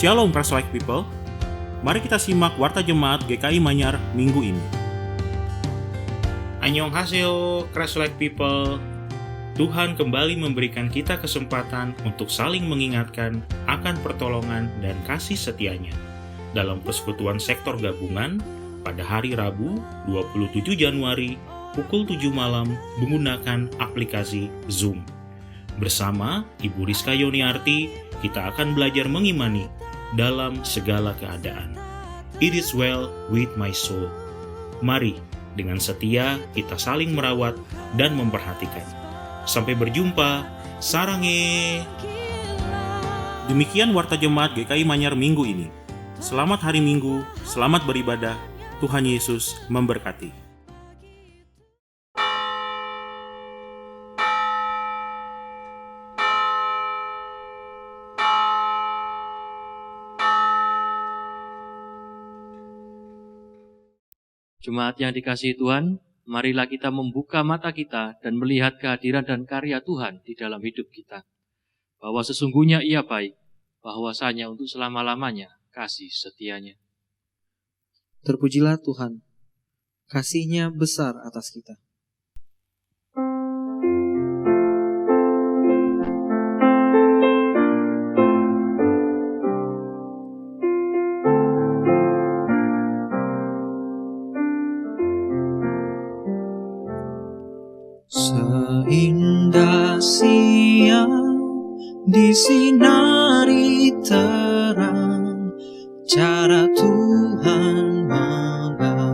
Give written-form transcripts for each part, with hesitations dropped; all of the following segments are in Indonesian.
Shalom Christ-like people. Mari kita simak Warta Jemaat GKI Manyar minggu ini. Annyeonghaseyo Christ-like people. Tuhan kembali memberikan kita kesempatan untuk saling mengingatkan akan pertolongan dan kasih setianya dalam persekutuan sektor gabungan pada hari Rabu 27 Januari pukul 7 malam menggunakan aplikasi Zoom. Bersama Ibu Rizka Yoniarti, kita akan belajar mengimani dalam segala keadaan. It is well with my soul. Mari, dengan setia kita saling merawat dan memperhatikan. Sampai berjumpa, sarange. Demikian Warta Jemaat GKI Manyar minggu ini. Selamat hari Minggu, selamat beribadah. Tuhan Yesus memberkati. Jemaat yang dikasihi Tuhan, marilah kita membuka mata kita dan melihat kehadiran dan karya Tuhan di dalam hidup kita. Bahwa sesungguhnya Ia baik, bahwasanya untuk selama-lamanya kasih setianya. Terpujilah Tuhan, kasih-Nya besar atas kita. Seindah siang disinari terang, cara Tuhan mengasihiku.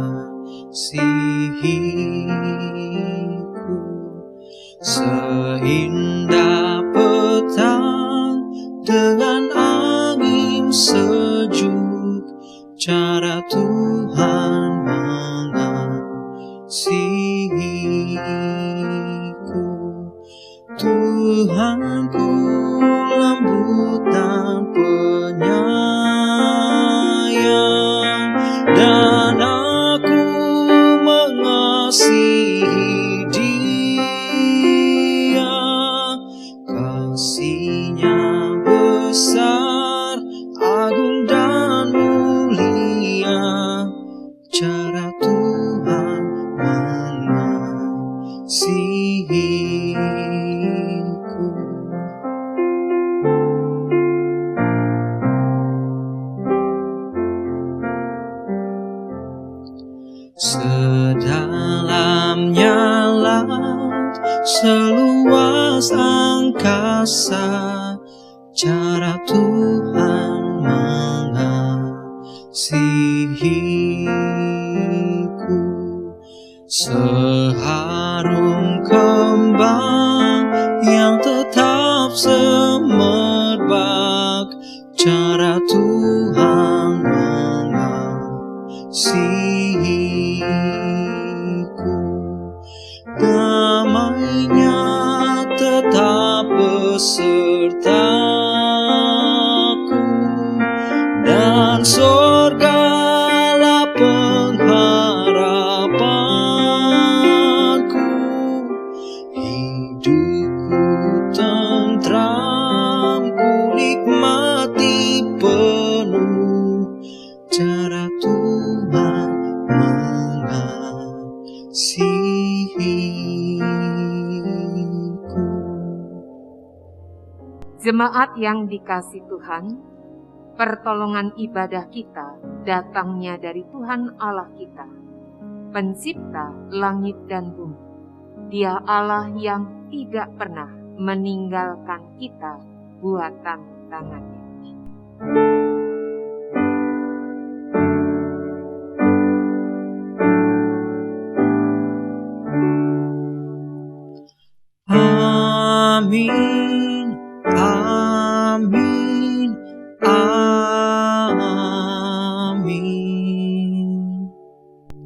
Seindah petang dengan angin sejuk, cara Tuhan mengasihiku. Tuhanku lembut dan penyayang, dan aku mengasihi Dia. Kasih-Nya besar, agung dan mulia, cara Tuhan mengasihiku. Sedalamnya laut, seluas angkasa, cara Tuhan mengasihiku. Seharum kembang yang tetap semerbak, cara Tuhan mengasihiku. Damai-Nya tetap besertaku, dan sorgalah pengharapanku. Hidupku tentram, ku nikmati penuh, cara Tuhan mengasihiku. Jemaat yang dikasihi Tuhan, pertolongan ibadah kita datangnya dari Tuhan Allah kita, pencipta langit dan bumi. Dia Allah yang tidak pernah meninggalkan kita buatan tangannya. Amin, amin, amin.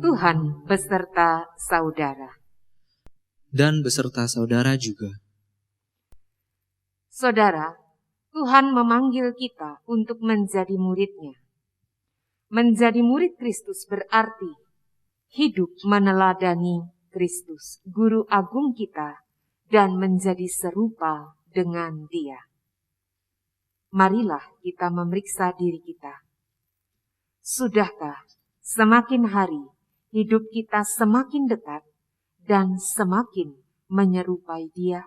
Tuhan beserta saudara. Dan beserta saudara juga. Saudara, Tuhan memanggil kita untuk menjadi murid-Nya. Menjadi murid Kristus berarti hidup meneladani Kristus, Guru Agung kita, dan menjadi serupa dengan Dia. marilah kita memeriksa diri kita. Sudahkah semakin hari hidup kita semakin dekat dan semakin menyerupai Dia?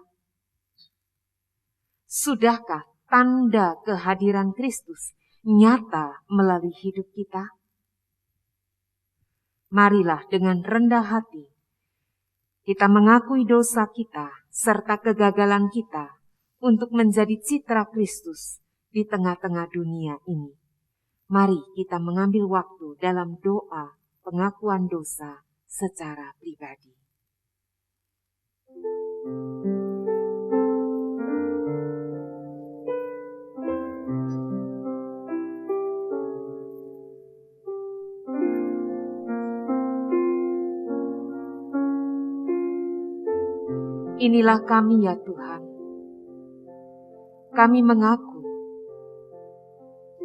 Sudahkah tanda kehadiran Kristus nyata melalui hidup kita? Marilah dengan rendah hati kita mengakui dosa kita serta kegagalan kita untuk menjadi citra Kristus di tengah-tengah dunia ini. Mari kita mengambil waktu dalam doa pengakuan dosa secara pribadi. Inilah kami ya Tuhan. Kami mengaku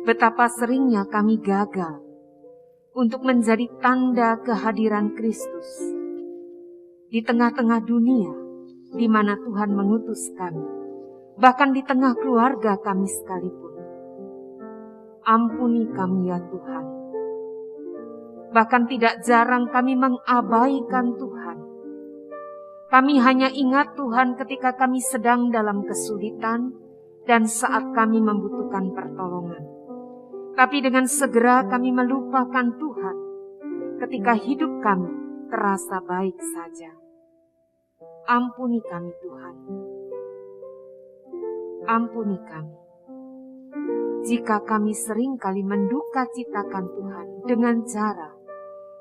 betapa seringnya kami gagal untuk menjadi tanda kehadiran Kristus di tengah-tengah dunia di mana Tuhan mengutus kami, bahkan di tengah keluarga kami sekalipun. Ampuni kami ya Tuhan. Bahkan tidak jarang kami mengabaikan Tuhan. Kami hanya ingat Tuhan ketika kami sedang dalam kesulitan dan saat kami membutuhkan pertolongan. Tapi dengan segera kami melupakan Tuhan ketika hidup kami terasa baik saja. Ampuni kami Tuhan. Ampuni kami. Jika kami seringkali mendukacitakan Tuhan dengan cara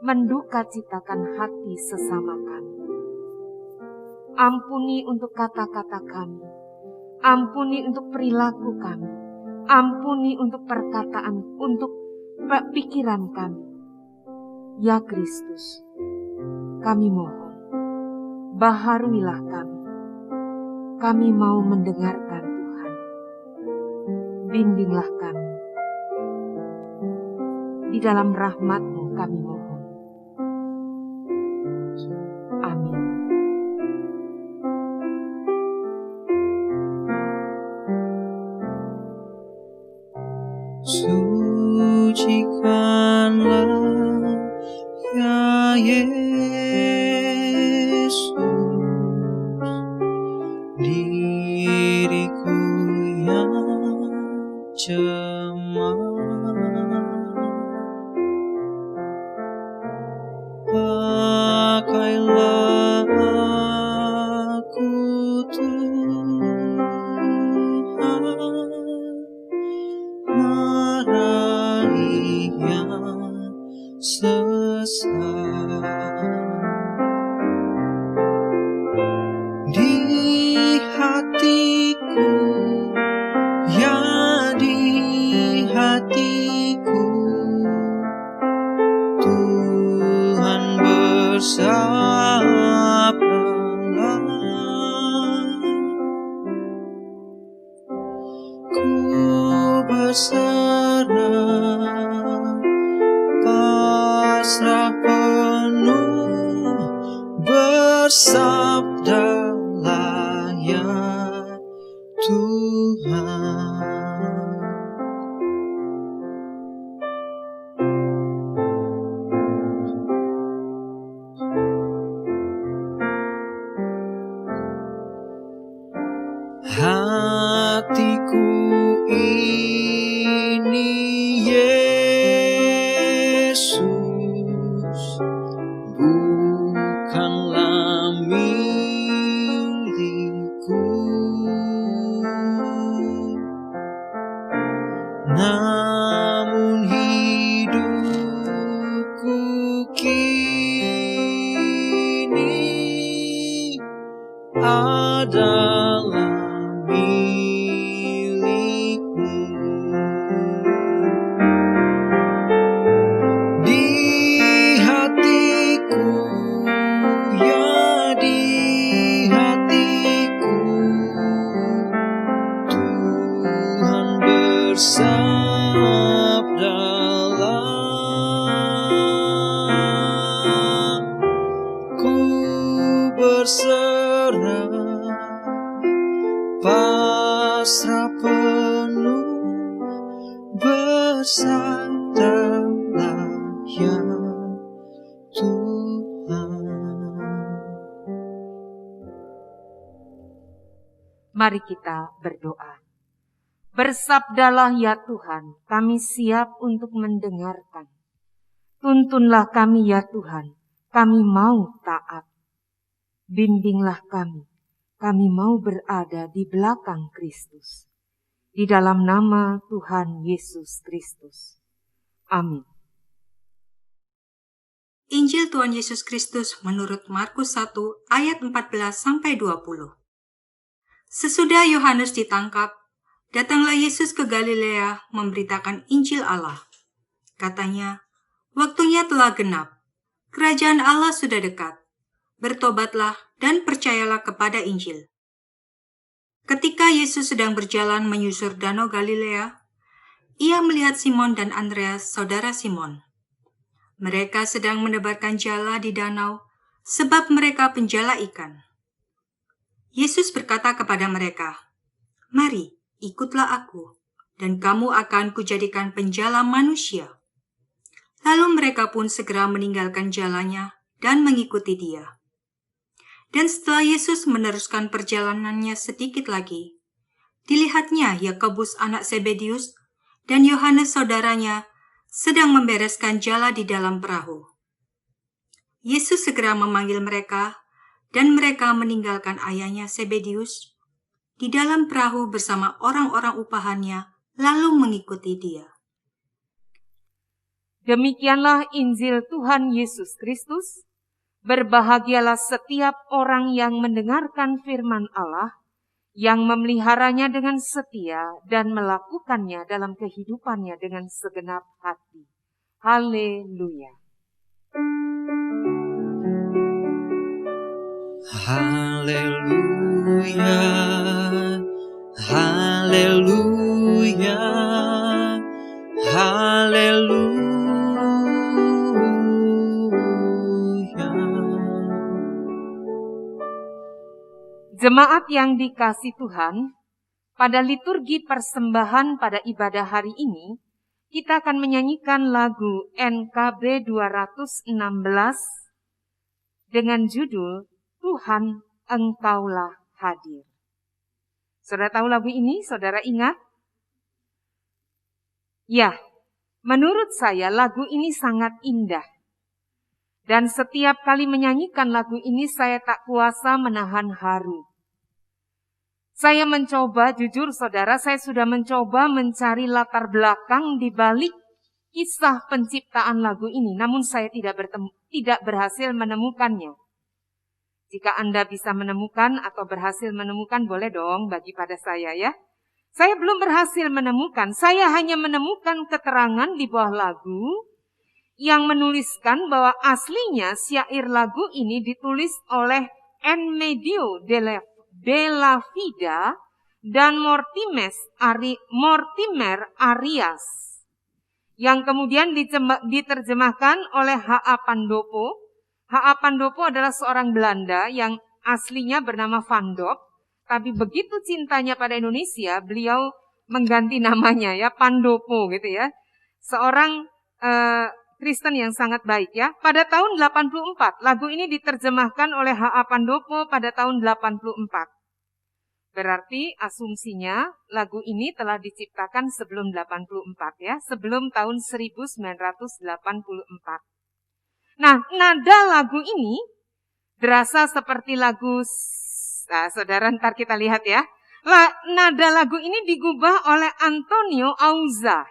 mendukacitakan hati sesama kami. Ampuni untuk kata-kata kami. Ampuni untuk perilaku kami. Ampuni untuk perkataan, untuk pikiran kami. Ya Kristus, kami mohon, baharuilah kami. Kami mau mendengarkan Tuhan. Bimbinglah kami. Di dalam rahmat-Mu kami mohon. Amin. Sucikanlah ya Yesus diriku yang cemar. Pakailah aku Tuhan, marahi yang sesat. Di hatiku, ya di hatiku, Tuhan bersabdalah. Ku berserah, pasrah penuh, bersabdalah ya Tuhan. Hatiku ini Yesus, bukanlah milikku, namun hidupku kini adalah milikmu. Di hatiku, ya di hatiku, Tuhan bersabdalah. Ku berserah, pasrah penuh, sadalah ya Tuhan. Mari kita berdoa. Bersabdalah ya Tuhan, kami siap untuk mendengarkan. Tuntunlah kami ya Tuhan, kami mau taat. Bimbinglah kami mau berada di belakang Kristus. Di dalam nama Tuhan Yesus Kristus. Amin. Injil Tuhan Yesus Kristus menurut Markus 1 ayat 14-20. Sesudah Yohanes ditangkap, datanglah Yesus ke Galilea memberitakan Injil Allah. Katanya, waktunya telah genap, kerajaan Allah sudah dekat. Bertobatlah dan percayalah kepada Injil. Ketika Yesus sedang berjalan menyusur danau Galilea, ia melihat Simon dan Andreas, saudara Simon. Mereka sedang menebarkan jala di danau, sebab mereka penjala ikan. Yesus berkata kepada mereka, "Mari, ikutlah aku, dan kamu akan kujadikan penjala manusia." Lalu mereka pun segera meninggalkan jalannya dan mengikuti dia. Dan setelah Yesus meneruskan perjalanannya sedikit lagi, dilihatnya Yakobus anak Zebedius dan Yohanes saudaranya sedang membereskan jala di dalam perahu. Yesus segera memanggil mereka, dan mereka meninggalkan ayahnya Zebedius di dalam perahu bersama orang-orang upahannya, lalu mengikuti dia. Demikianlah Injil Tuhan Yesus Kristus. Berbahagialah setiap orang yang mendengarkan firman Allah, yang memeliharanya dengan setia dan melakukannya dalam kehidupannya dengan segenap hati. Haleluya. Haleluya, haleluya, haleluya. Jemaat yang dikasih Tuhan, pada liturgi persembahan pada ibadah hari ini, kita akan menyanyikan lagu NKB 216 dengan judul Tuhan Engkaulah Hadir. Saudara tahu lagu ini? Saudara ingat? Ya, menurut saya lagu ini sangat indah. Dan setiap kali menyanyikan lagu ini saya tak kuasa menahan haru. Saya mencoba, jujur saudara, saya sudah mencoba mencari latar belakang di balik kisah penciptaan lagu ini. Namun saya tidak berhasil menemukannya. Jika Anda bisa menemukan atau berhasil menemukan, boleh dong bagi pada saya ya. Saya belum berhasil menemukan, saya hanya menemukan keterangan di bawah lagu yang menuliskan bahwa aslinya syair lagu ini ditulis oleh Enmedio de la Vida dan Mortimer Arias, yang kemudian diterjemahkan oleh H.A. Pandopo. H.A. Pandopo adalah seorang Belanda yang aslinya bernama Van Dop, tapi begitu cintanya pada Indonesia, beliau mengganti namanya ya, Pandopo gitu ya. Seorang Kristen yang sangat baik ya. Pada tahun 84, lagu ini diterjemahkan oleh H.A. Pandopo pada tahun 84. Berarti asumsinya lagu ini telah diciptakan sebelum 84 ya, sebelum tahun 1984. Nah, nada lagu ini berasa seperti lagu, saudara ntar kita lihat ya. Nada lagu ini digubah oleh Antonio Auza.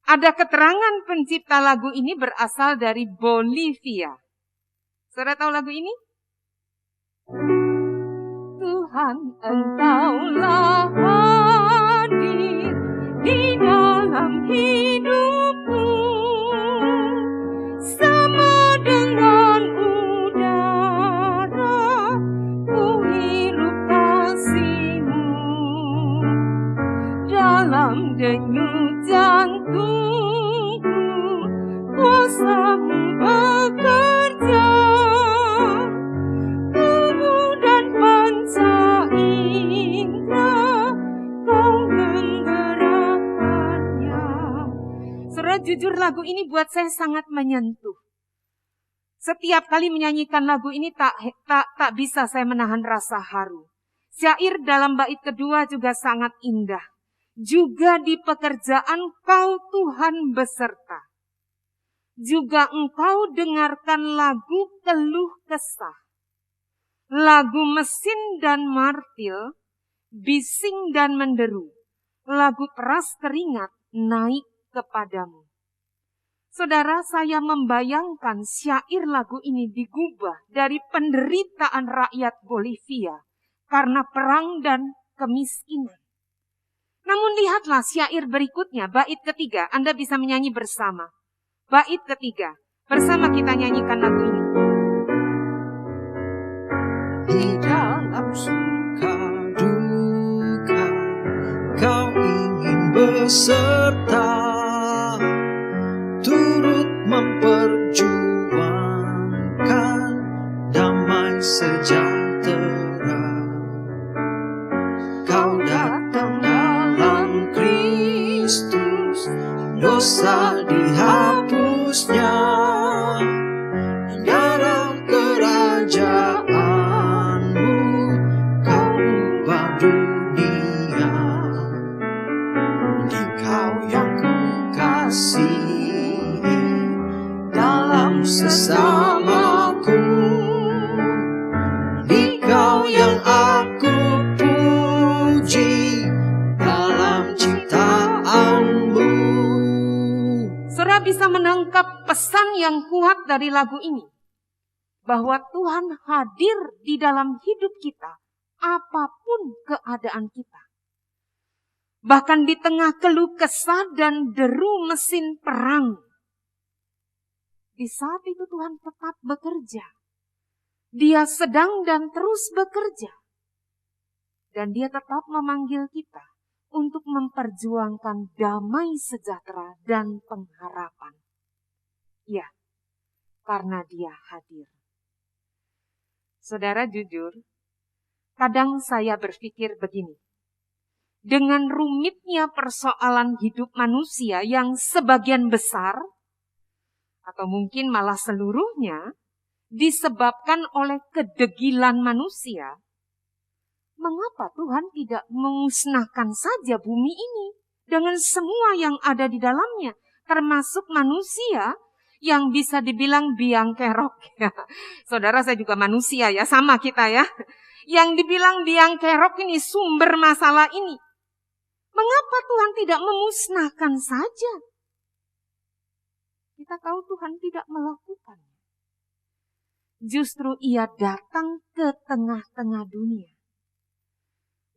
Ada keterangan pencipta lagu ini berasal dari Bolivia. Saudara tahu lagu ini? Tuhan, Engkaulah hadir di dalam hidupku, sama dengan udara ku hirup kasih-Mu, dalam denyut jantungku kuasa-Mu bekerja, tubuh dan panca indera Kau menggerakkannya. jujur lagu ini buat saya sangat menyentuh. Setiap kali menyanyikan lagu ini tak bisa saya menahan rasa haru. Syair dalam bait kedua juga sangat indah. Juga di pekerjaan Kau Tuhan beserta. Juga Engkau dengarkan lagu keluh kesah. Lagu mesin dan martil, bising dan menderu. Lagu peras keringat naik kepadamu. Saudara, saya membayangkan syair lagu ini digubah dari penderitaan rakyat Bolivia karena perang dan kemiskinan. Namun lihatlah syair berikutnya, bait ketiga, Anda bisa menyanyi bersama. Bait ketiga, bersama kita nyanyikan lagu ini. Di dalam suka duka, Kau ingin beserta, turut memperjuangkan damai sejahtera. Kau datang dalam Kristus, dosa dihapusnya, dalam kerajaanmu Kau ubah dunia. Engkau yang kukasihi dalam sesamaku, Engkau yang aku puji dalam ciptaanmu. Saudara bisa menangkap pesan yang kuat dari lagu ini. Bahwa Tuhan hadir di dalam hidup kita, apapun keadaan kita. Bahkan di tengah keluh kesah dan deru mesin perang. Di saat itu Tuhan tetap bekerja. Dia sedang dan terus bekerja. Dan dia tetap memanggil kita untuk memperjuangkan damai sejahtera dan pengharapan. Ya, karena dia hadir. Saudara jujur, kadang saya berpikir begini. Dengan rumitnya persoalan hidup manusia yang sebagian besar, atau mungkin malah seluruhnya, disebabkan oleh kedegilan manusia, mengapa Tuhan tidak memusnahkan saja bumi ini dengan semua yang ada di dalamnya, termasuk manusia yang bisa dibilang biang kerok. Saudara, saya juga manusia ya, sama kita ya. Yang dibilang biang kerok ini sumber masalah ini. Mengapa Tuhan tidak memusnahkan saja? Kita tahu Tuhan tidak melakukannya. Justru Ia datang ke tengah-tengah dunia.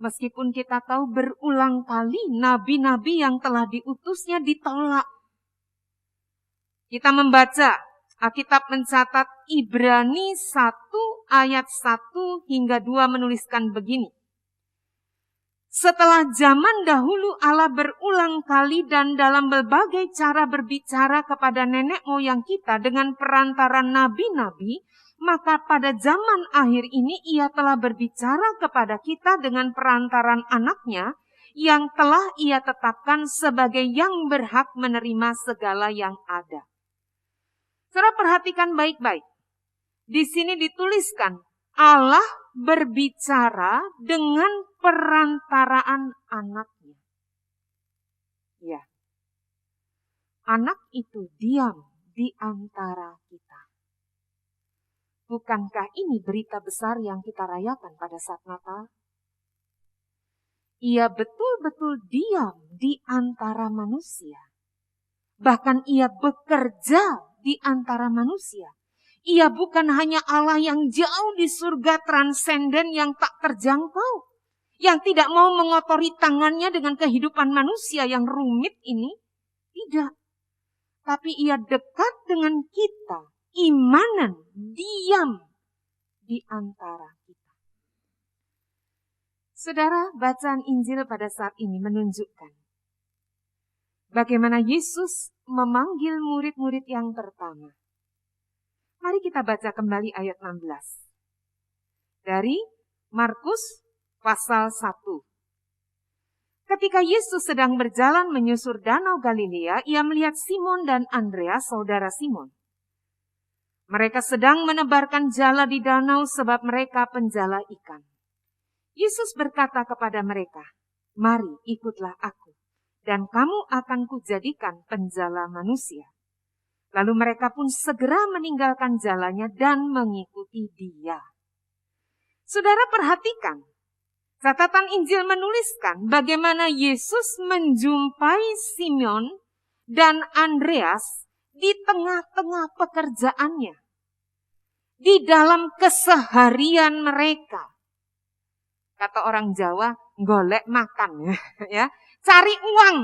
Meskipun kita tahu berulang kali nabi-nabi yang telah diutusnya ditolak. Kita membaca, Alkitab mencatat Ibrani 1 ayat 1 hingga 2 menuliskan begini. Setelah zaman dahulu Allah berulang kali dan dalam berbagai cara berbicara kepada nenek moyang kita dengan perantaran nabi-nabi, maka pada zaman akhir ini Ia telah berbicara kepada kita dengan perantaran anaknya yang telah Ia tetapkan sebagai yang berhak menerima segala yang ada. Saudara, perhatikan baik-baik. Di sini dituliskan Allah berbicara dengan perantaraan anaknya. Ya, anak itu diam di antara kita. Bukankah ini berita besar yang kita rayakan pada saat Natal? Ia betul-betul diam di antara manusia. Bahkan Ia bekerja di antara manusia. Ia bukan hanya Allah yang jauh di surga transenden yang tak terjangkau. Yang tidak mau mengotori tangannya dengan kehidupan manusia yang rumit ini. Tidak. Tapi Ia dekat dengan kita. Imanan, diam di antara kita. Saudara, bacaan Injil pada saat ini menunjukkan bagaimana Yesus memanggil murid-murid yang pertama. Mari kita baca kembali ayat 16. Dari Markus pasal 1. Ketika Yesus sedang berjalan menyusur danau Galilea, ia melihat Simon dan Andreas, saudara Simon. Mereka sedang menebarkan jala di danau sebab mereka penjala ikan. Yesus berkata kepada mereka, "Mari ikutlah aku, dan kamu akan kujadikan penjala manusia." Lalu mereka pun segera meninggalkan jalannya dan mengikuti Dia. Saudara perhatikan, catatan Injil menuliskan bagaimana Yesus menjumpai Simon dan Andreas di tengah-tengah pekerjaannya, di dalam keseharian mereka. Kata orang Jawa, golek makan, ya, cari uang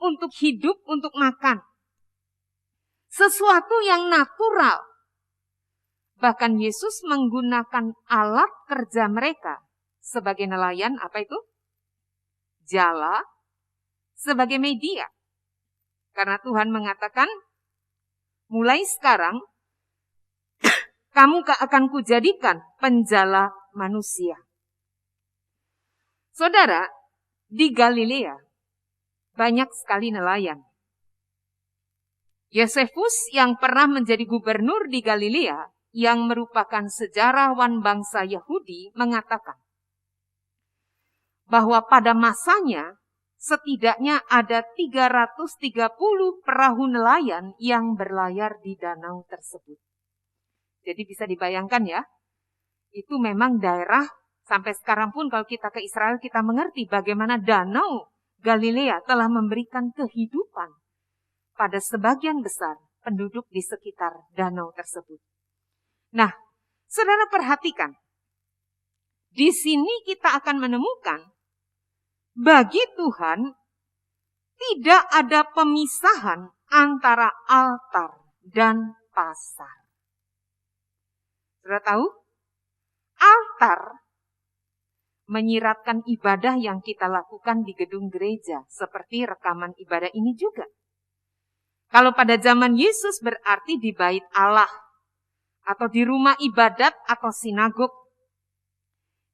untuk hidup, untuk makan. Sesuatu yang natural. Bahkan Yesus menggunakan alat kerja mereka sebagai nelayan, apa itu? Jala, sebagai media. Karena Tuhan mengatakan, mulai sekarang, kamu akan kujadikan penjala manusia. Saudara, di Galilea, banyak sekali nelayan. Yosefus yang pernah menjadi gubernur di Galilea, yang merupakan sejarawan bangsa Yahudi, mengatakan bahwa pada masanya setidaknya ada 330 perahu nelayan yang berlayar di danau tersebut. Jadi bisa dibayangkan ya, itu memang daerah, sampai sekarang pun kalau kita ke Israel kita mengerti bagaimana danau Galilea telah memberikan kehidupan pada sebagian besar penduduk di sekitar danau tersebut. Nah, saudara perhatikan, di sini kita akan menemukan bagi Tuhan tidak ada pemisahan antara altar dan pasar. Saudara tahu? Altar menyiratkan ibadah yang kita lakukan di gedung gereja, seperti rekaman ibadah ini juga. Kalau pada zaman Yesus berarti di bait Allah, atau di rumah ibadat atau sinagog,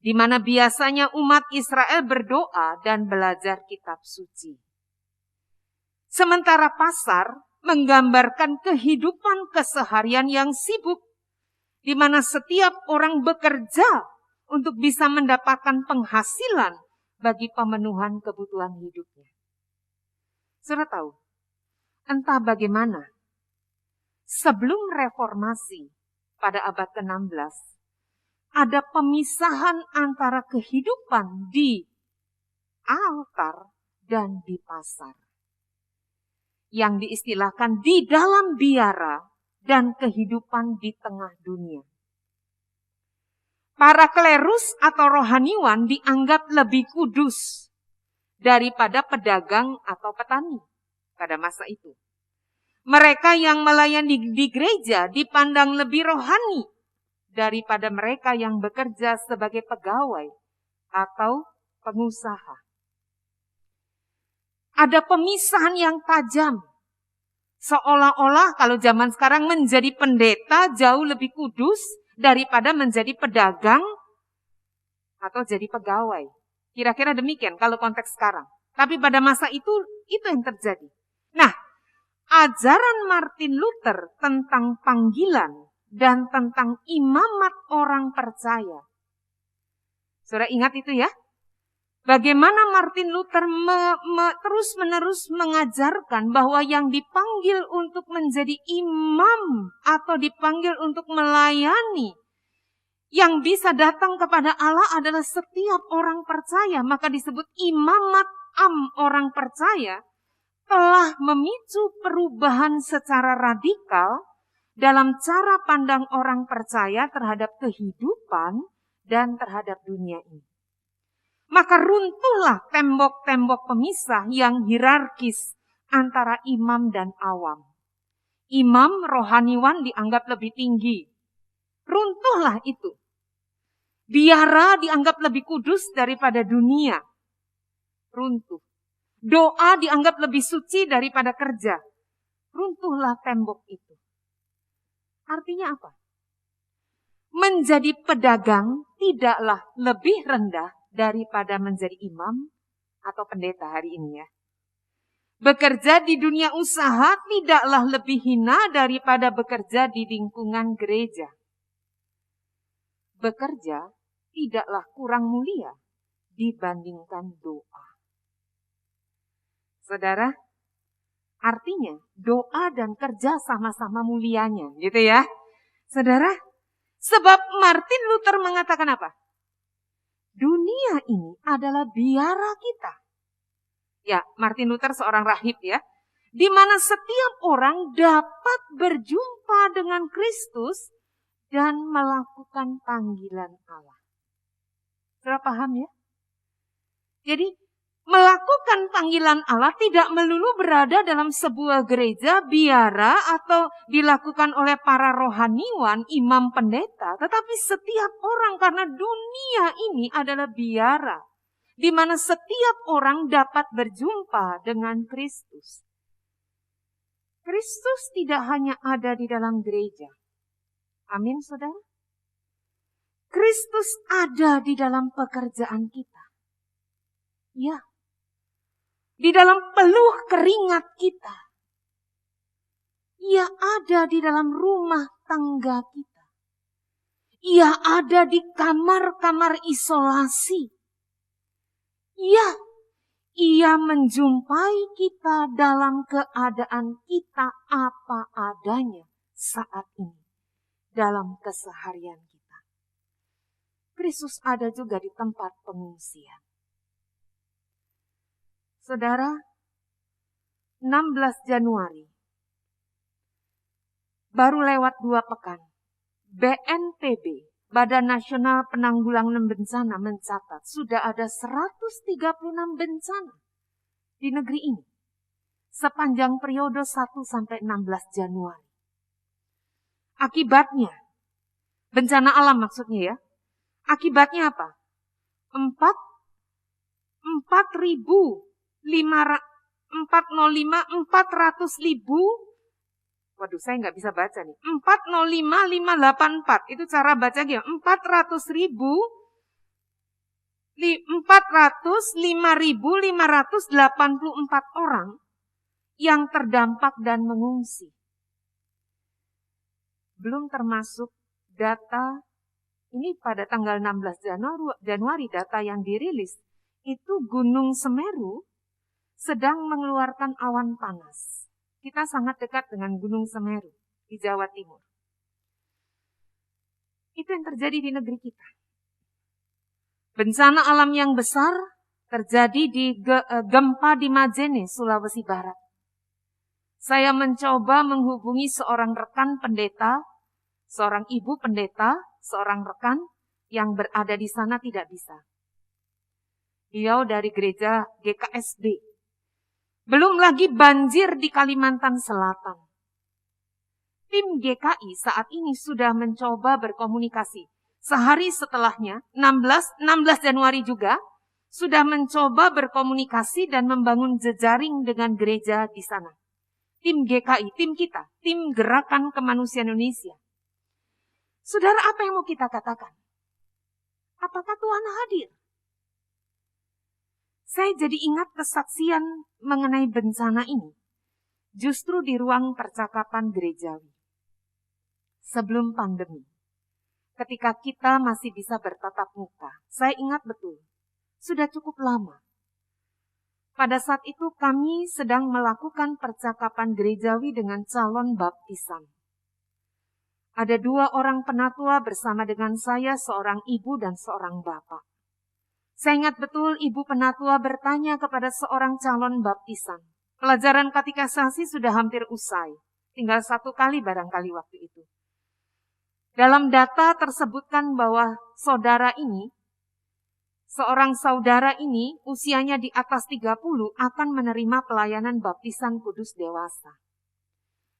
di mana biasanya umat Israel berdoa dan belajar kitab suci. Sementara pasar menggambarkan kehidupan keseharian yang sibuk, di mana setiap orang bekerja untuk bisa mendapatkan penghasilan bagi pemenuhan kebutuhan hidupnya. Saudara tahu, entah bagaimana, sebelum reformasi pada abad ke-16, ada pemisahan antara kehidupan di altar dan di pasar, yang diistilahkan di dalam biara dan kehidupan di tengah dunia. Para klerus atau rohaniwan dianggap lebih kudus daripada pedagang atau petani pada masa itu. Mereka yang melayani di gereja dipandang lebih rohani daripada mereka yang bekerja sebagai pegawai atau pengusaha. Ada pemisahan yang tajam. Seolah-olah kalau zaman sekarang menjadi pendeta jauh lebih kudus daripada menjadi pedagang atau jadi pegawai. Kira-kira demikian kalau konteks sekarang. Tapi pada masa itu yang terjadi. Nah, ajaran Martin Luther tentang panggilan dan tentang imamat orang percaya. Saudara ingat itu ya? Bagaimana Martin Luther terus-menerus mengajarkan bahwa yang dipanggil untuk menjadi imam atau dipanggil untuk melayani, yang bisa datang kepada Allah adalah setiap orang percaya. Maka disebut imamat orang percaya telah memicu perubahan secara radikal dalam cara pandang orang percaya terhadap kehidupan dan terhadap dunia ini. Maka runtuhlah tembok-tembok pemisah yang hierarkis antara imam dan awam. Imam rohaniwan dianggap lebih tinggi. Runtuhlah itu. Biara dianggap lebih kudus daripada dunia. Runtuh. Doa dianggap lebih suci daripada kerja. Runtuhlah tembok itu. Artinya apa? Menjadi pedagang tidaklah lebih rendah daripada menjadi imam, atau pendeta hari ini ya. Bekerja di dunia usaha tidaklah lebih hina daripada bekerja di lingkungan gereja. Bekerja tidaklah kurang mulia dibandingkan doa. Saudara, artinya doa dan kerja sama-sama mulianya, gitu ya. Saudara, sebab Martin Luther mengatakan apa? Dunia ini adalah biara kita. Ya, Martin Luther seorang rahib ya, di mana setiap orang dapat berjumpa dengan Kristus dan melakukan panggilan Allah. Saudara paham ya? Jadi, melakukan panggilan Allah tidak melulu berada dalam sebuah gereja, biara, atau dilakukan oleh para rohaniwan, imam pendeta. Tetapi setiap orang, karena dunia ini adalah biara, di mana setiap orang dapat berjumpa dengan Kristus. Kristus tidak hanya ada di dalam gereja. Amin, saudara. Kristus ada di dalam pekerjaan kita. Ya. Di dalam peluh keringat kita. Ia ada di dalam rumah tangga kita. Ia ada di kamar-kamar isolasi. Ya, ia menjumpai kita dalam keadaan kita apa adanya saat ini. Dalam keseharian kita. Kristus ada juga di tempat pengungsian. Saudara, 16 Januari, baru lewat 2 pekan, BNPB, Badan Nasional Penanggulangan Bencana mencatat sudah ada 136 bencana di negeri ini sepanjang periode 1 sampai 16 Januari. Akibatnya, bencana alam maksudnya ya, akibatnya apa? 400.000, waduh saya nggak bisa baca nih, 405584, itu cara baca gitu, 405.584 orang yang terdampak dan mengungsi. Belum termasuk data, ini pada tanggal 16 Januari data yang dirilis, itu Gunung Semeru sedang mengeluarkan awan panas. Kita sangat dekat dengan Gunung Semeru di Jawa Timur. Itu yang terjadi di negeri kita. Bencana alam yang besar terjadi di gempa di Majene, Sulawesi Barat. Saya mencoba menghubungi seorang rekan pendeta, seorang ibu pendeta, seorang rekan yang berada di sana tidak bisa. Beliau dari gereja GKSD. Belum lagi banjir di Kalimantan Selatan. Tim GKI saat ini sudah mencoba berkomunikasi. Sehari setelahnya, 16 Januari juga, sudah mencoba berkomunikasi dan membangun jejaring dengan gereja di sana. Tim GKI, tim kita, tim Gerakan Kemanusiaan Indonesia. Saudara, apa yang mau kita katakan? Apakah Tuhan hadir? Saya jadi ingat kesaksian mengenai bencana ini. Justru di ruang percakapan gerejawi. Sebelum pandemi. Ketika kita masih bisa bertatap muka. Saya ingat betul. Sudah cukup lama. Pada saat itu kami sedang melakukan percakapan gerejawi dengan calon baptisan. Ada 2 orang penatua bersama dengan saya, seorang ibu dan seorang bapak. Saya ingat betul ibu penatua bertanya kepada seorang calon baptisan. Pelajaran katekisasi sudah hampir usai. Tinggal 1 kali barangkali waktu itu. Dalam data tersebutkan bahwa saudara ini, seorang saudara ini usianya di atas 30 akan menerima pelayanan baptisan kudus dewasa.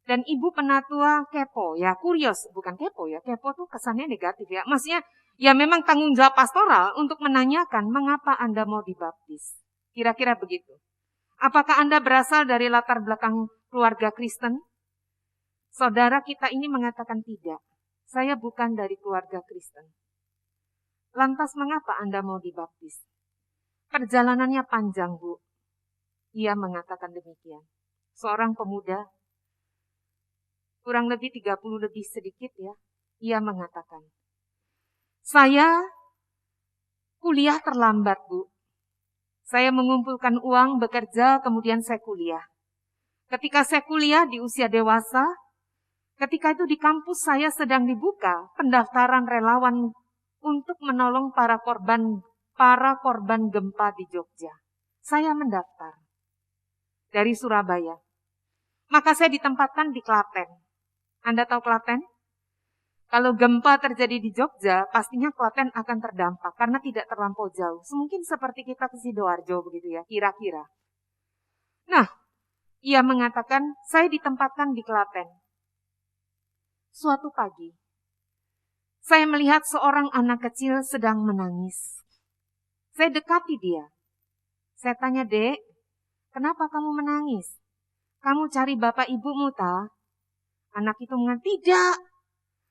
Dan ibu penatua kepo, ya kurios, bukan kepo ya, kepo tuh kesannya negatif ya. Maksudnya ya memang tanggung jawab pastoral untuk menanyakan mengapa Anda mau dibaptis. Kira-kira begitu. Apakah Anda berasal dari latar belakang keluarga Kristen? Saudara kita ini mengatakan tidak. Saya bukan dari keluarga Kristen. Lantas mengapa Anda mau dibaptis? Perjalanannya panjang, Bu. Ia mengatakan demikian. Seorang pemuda, kurang lebih 30 lebih sedikit ya, ia mengatakan, saya kuliah terlambat, Bu. Saya mengumpulkan uang, bekerja, kemudian saya kuliah. Ketika saya kuliah di usia dewasa, ketika itu di kampus saya sedang dibuka pendaftaran relawan untuk menolong para korban gempa di Jogja. Saya mendaftar dari Surabaya. Maka saya ditempatkan di Klaten. Anda tahu Klaten? Kalau gempa terjadi di Jogja, pastinya Klaten akan terdampak karena tidak terlampau jauh. Mungkin seperti kita ke Sidoarjo begitu ya, kira-kira. Nah, ia mengatakan, saya ditempatkan di Klaten. Suatu pagi, saya melihat seorang anak kecil sedang menangis. Saya dekati dia. Saya tanya, Dek, kenapa kamu menangis? Kamu cari bapak ibumu, ta? Anak itu mengatakan, tidak.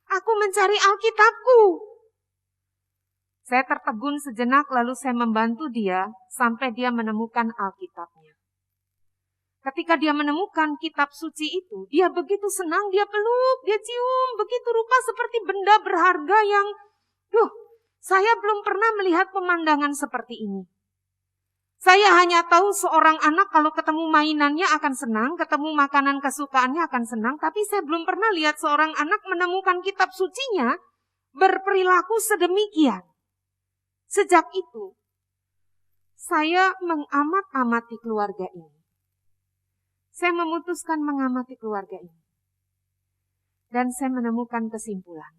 Aku mencari Alkitabku. Saya tertegun sejenak lalu saya membantu dia sampai dia menemukan Alkitabnya. Ketika dia menemukan kitab suci itu, dia begitu senang, dia peluk, dia cium, begitu rupa seperti benda berharga yang, saya belum pernah melihat pemandangan seperti ini. Saya hanya tahu seorang anak kalau ketemu mainannya akan senang, ketemu makanan kesukaannya akan senang, tapi saya belum pernah lihat seorang anak menemukan kitab sucinya berperilaku sedemikian. Sejak itu, saya mengamat-amati keluarga ini. Saya memutuskan mengamati keluarga ini. Dan saya menemukan kesimpulan.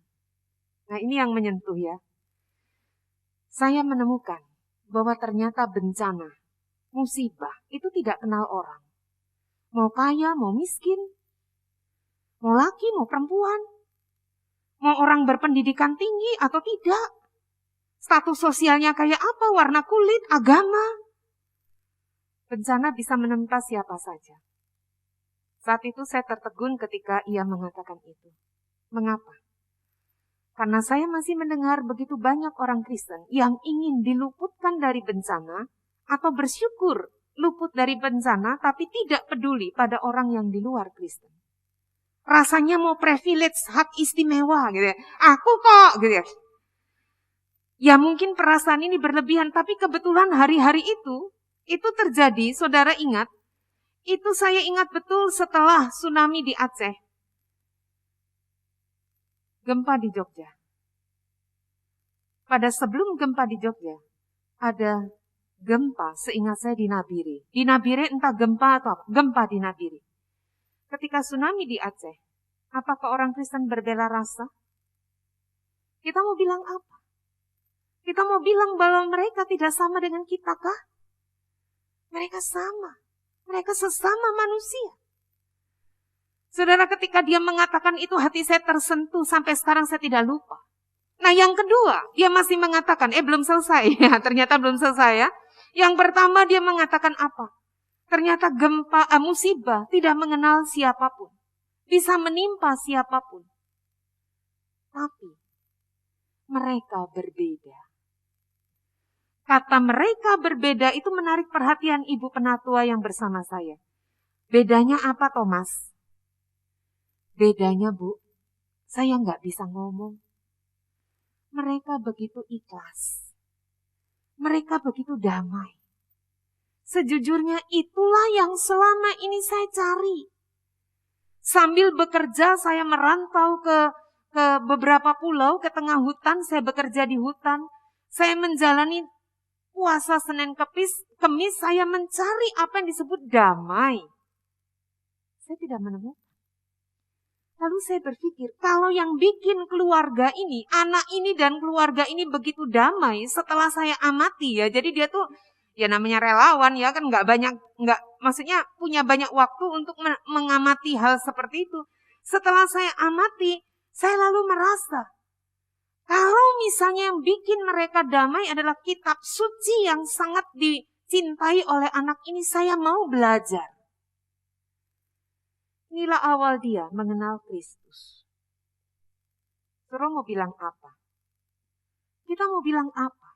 Nah, ini yang menyentuh ya. Saya menemukan bahwa ternyata bencana, musibah itu tidak kenal orang. Mau kaya, mau miskin, mau laki, mau perempuan, mau orang berpendidikan tinggi atau tidak, status sosialnya kayak apa, warna kulit, agama. Bencana bisa menimpa siapa saja. Saat itu saya tertegun ketika ia mengatakan itu. Mengapa? Karena saya masih mendengar begitu banyak orang Kristen yang ingin diluputkan dari bencana atau bersyukur luput dari bencana tapi tidak peduli pada orang yang di luar Kristen. Rasanya mau privilege, hak istimewa gitu ya. Aku kok gitu ya. Ya mungkin perasaan ini berlebihan tapi kebetulan hari-hari itu terjadi, saudara ingat, itu saya ingat betul setelah tsunami di Aceh. Gempa di Jogja. Pada sebelum gempa di Jogja, ada gempa seingat saya di Nabire. Di Nabire entah gempa atau apa, gempa di Nabire. Ketika tsunami di Aceh, apakah orang Kristen berbela rasa? Kita mau bilang apa? Kita mau bilang bahwa mereka tidak sama dengan kita kah? Mereka sama. Mereka sesama manusia. Saudara, ketika dia mengatakan itu hati saya tersentuh sampai sekarang saya tidak lupa. Nah yang kedua, dia masih mengatakan, belum selesai ya, ternyata belum selesai ya. Yang pertama dia mengatakan apa? Ternyata gempa, musibah tidak mengenal siapapun. Bisa menimpa siapapun. Tapi mereka berbeda. Kata mereka berbeda itu menarik perhatian ibu penatua yang bersama saya. Bedanya apa Thomas? Bedanya Bu, saya nggak bisa ngomong. Mereka begitu ikhlas. Mereka begitu damai. Sejujurnya itulah yang selama ini saya cari. Sambil bekerja saya merantau ke beberapa pulau, ke tengah hutan, saya bekerja di hutan. Saya menjalani puasa Senin Kemis, saya mencari apa yang disebut damai. Saya tidak menemukan. Lalu saya berpikir, kalau yang bikin keluarga ini, anak ini dan keluarga ini begitu damai, setelah saya amati ya, jadi dia tuh ya namanya relawan ya kan maksudnya punya banyak waktu untuk mengamati hal seperti itu. Setelah saya amati, saya lalu merasa, kalau misalnya yang bikin mereka damai adalah kitab suci yang sangat dicintai oleh anak ini, saya mau belajar. Inilah awal dia mengenal Kristus. Saudara mau bilang apa? Kita mau bilang apa?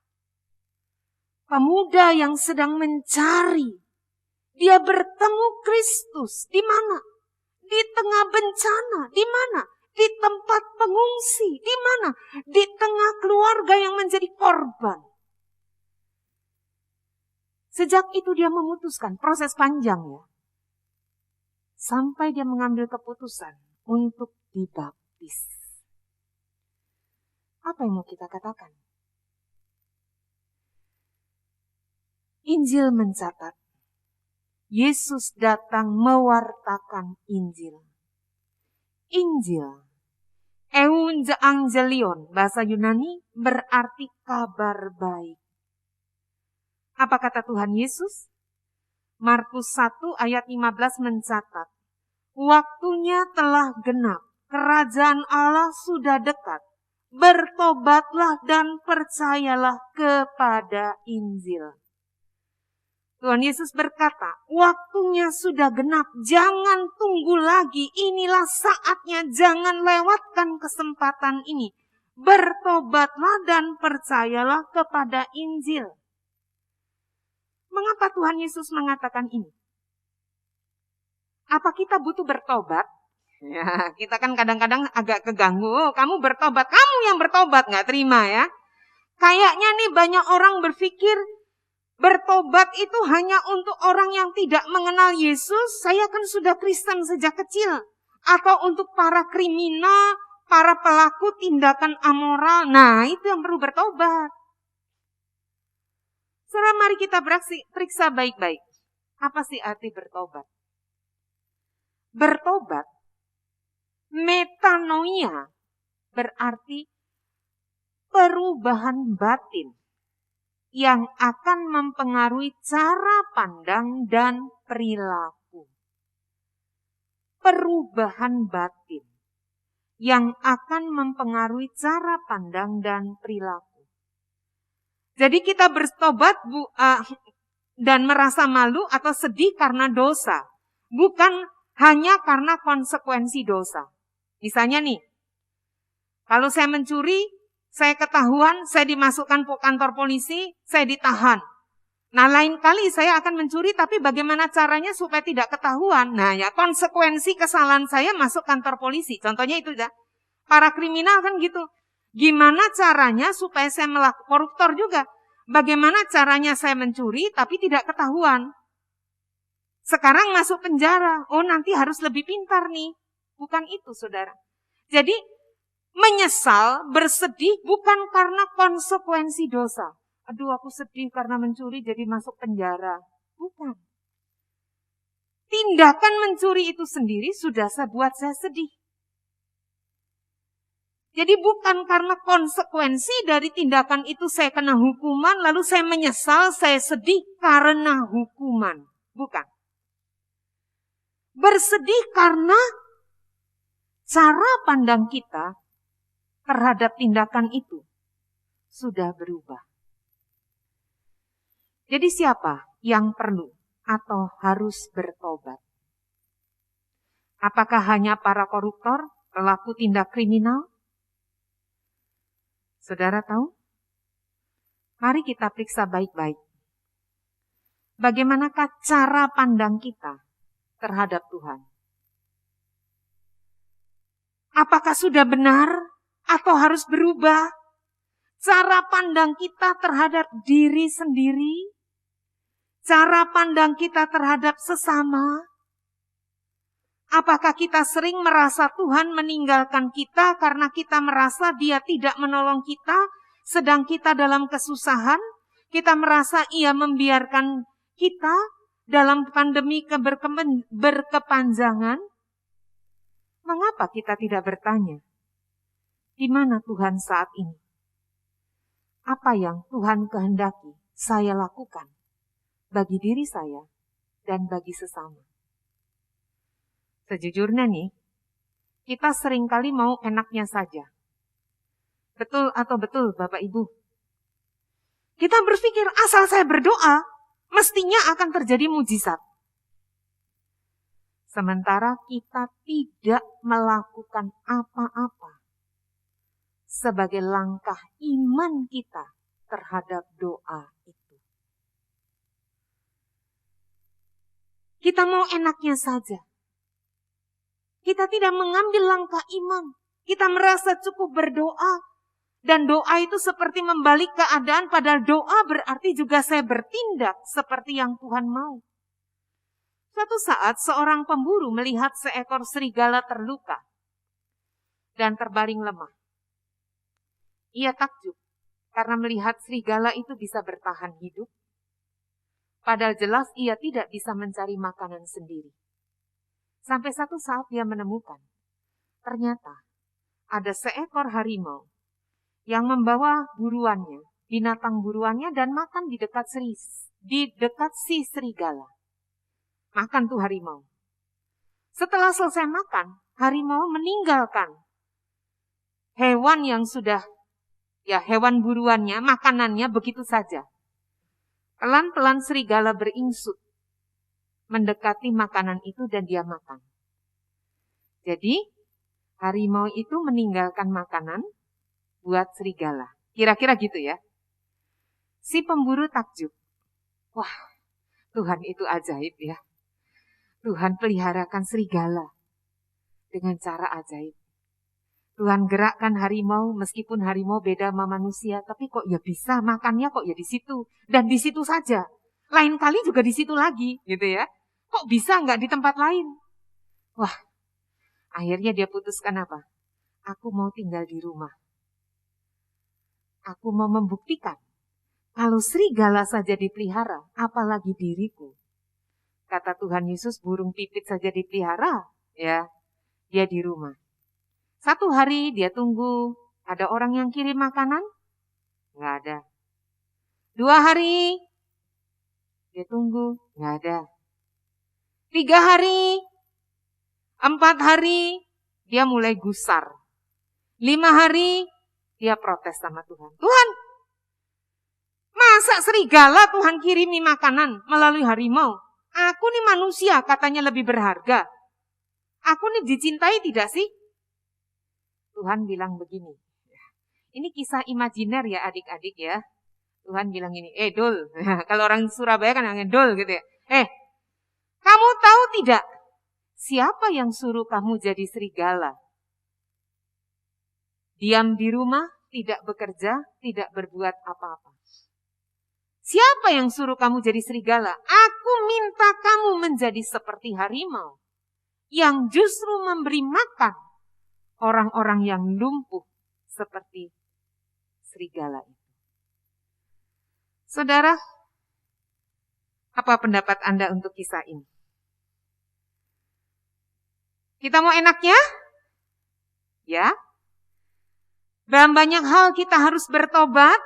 pemuda yang sedang mencari. Dia bertemu Kristus di mana? Di tengah bencana, di mana? Di tempat pengungsi, di mana? Di tengah keluarga yang menjadi korban. Sejak itu dia memutuskan, proses panjang ya. Sampai dia mengambil keputusan untuk dibaptis. Apa yang mau kita katakan? Injil mencatat, Yesus datang mewartakan Injil. Injil, Evangelion, bahasa Yunani berarti kabar baik. Apa kata Tuhan Yesus? Markus 1 ayat 15 mencatat, waktunya telah genap, kerajaan Allah sudah dekat. Bertobatlah dan percayalah kepada Injil. Tuhan Yesus berkata, waktunya sudah genap, jangan tunggu lagi, inilah saatnya, jangan lewatkan kesempatan ini. Bertobatlah dan percayalah kepada Injil. Mengapa Tuhan Yesus mengatakan ini? Apa kita butuh bertobat? Ya, kita kan kadang-kadang agak keganggu, oh, kamu bertobat, kamu yang bertobat, gak terima ya. Kayaknya nih banyak orang berpikir, bertobat itu hanya untuk orang yang tidak mengenal Yesus, saya kan sudah Kristen sejak kecil. Atau untuk para kriminal, para pelaku tindakan amoral, nah itu yang perlu bertobat. Saudara, mari kita periksa baik-baik. Apa sih arti bertobat? Bertobat, metanoia, berarti perubahan batin yang akan mempengaruhi cara pandang dan perilaku. Perubahan batin yang akan mempengaruhi cara pandang dan perilaku. Jadi kita bertobat dan merasa malu atau sedih karena dosa. Bukan hanya karena konsekuensi dosa. Misalnya nih, kalau saya mencuri, saya ketahuan, saya dimasukkan ke kantor polisi, saya ditahan. Nah, lain kali saya akan mencuri, tapi bagaimana caranya supaya tidak ketahuan? Nah, ya konsekuensi kesalahan saya masuk kantor polisi. Contohnya itu ya. Para kriminal kan gitu. Gimana caranya supaya saya melakukan, koruptor juga. Bagaimana caranya saya mencuri, tapi tidak ketahuan? Sekarang masuk penjara. Oh, nanti harus lebih pintar nih. Bukan itu, saudara. Jadi, menyesal, bersedih bukan karena konsekuensi dosa. Aduh, aku sedih karena mencuri jadi masuk penjara. Bukan. Tindakan mencuri itu sendiri sudah buat saya sedih. Jadi bukan karena konsekuensi dari tindakan itu saya kena hukuman, lalu saya menyesal, saya sedih karena hukuman. Bukan. Bersedih karena cara pandang kita terhadap tindakan itu sudah berubah. Jadi siapa yang perlu atau harus bertobat? Apakah hanya para koruptor, pelaku tindak kriminal? Saudara tahu? Mari kita periksa baik-baik. Bagaimanakah cara pandang kita terhadap Tuhan? Apakah sudah benar atau harus berubah? Cara pandang kita terhadap diri sendiri? Cara pandang kita terhadap sesama? Apakah kita sering merasa Tuhan meninggalkan kita karena kita merasa Dia tidak menolong kita, sedang kita dalam kesusahan? Kita merasa Ia membiarkan kita dalam pandemi berkepanjangan? Mengapa kita tidak bertanya, di mana Tuhan saat ini? Apa yang Tuhan kehendaki saya lakukan bagi diri saya dan bagi sesama? Sejujurnya nih, kita seringkali mau enaknya saja. Betul atau betul Bapak Ibu? Kita berpikir asal saya berdoa, mestinya akan terjadi mujizat. Sementara kita tidak melakukan apa-apa sebagai langkah iman kita terhadap doa itu. Kita mau enaknya saja. Kita tidak mengambil langkah iman. Kita merasa cukup berdoa. Dan doa itu seperti membalik keadaan, padahal doa berarti juga saya bertindak seperti yang Tuhan mau. Suatu saat seorang pemburu melihat seekor serigala terluka dan terbaring lemah. Ia takjub karena melihat serigala itu bisa bertahan hidup. Padahal jelas ia tidak bisa mencari makanan sendiri. Sampai satu saat dia menemukan, ternyata ada seekor harimau yang membawa buruannya, binatang buruannya, dan makan di dekat si serigala. Makan tuh harimau. Setelah selesai makan, harimau meninggalkan hewan yang sudah, hewan buruannya, makanannya begitu saja. Pelan-pelan serigala beringsut mendekati makanan itu dan dia makan. Jadi, harimau itu meninggalkan makanan buat serigala. Kira-kira gitu ya. Si pemburu takjub. Wah, Tuhan itu ajaib ya. Tuhan peliharakan serigala dengan cara ajaib. Tuhan gerakkan harimau, meskipun harimau beda sama manusia, tapi kok ya bisa makannya kok ya di situ. Dan di situ saja. Lain kali juga di situ lagi, gitu ya. Kok bisa nggak di tempat lain? Wah, akhirnya dia putuskan apa? Aku mau tinggal di rumah. Aku mau membuktikan, kalau serigala saja dipelihara, apalagi diriku. Kata Tuhan Yesus, burung pipit saja dipelihara, ya, dia di rumah. Satu hari dia tunggu, ada orang yang kirim makanan? Nggak ada. 2 hari, dia tunggu, nggak ada. 3 hari, 4 hari, dia mulai gusar. 5 hari, dia protes sama Tuhan. Tuhan, masa serigala Tuhan kirimi makanan melalui harimau? Aku nih manusia katanya lebih berharga. Aku nih dicintai tidak sih? Tuhan bilang begini. Ini kisah imajiner ya adik-adik ya. Tuhan bilang gini, Dul. Kalau orang Surabaya kan ngomongin Dul gitu ya. Kamu tahu tidak siapa yang suruh kamu jadi serigala? Diam di rumah, tidak bekerja, tidak berbuat apa-apa. Siapa yang suruh kamu jadi serigala? Aku minta kamu menjadi seperti harimau yang justru memberi makan orang-orang yang lumpuh seperti serigala itu. Saudara, apa pendapat Anda untuk kisah ini? Kita mau enaknya? Ya. Dalam banyak hal kita harus bertobat.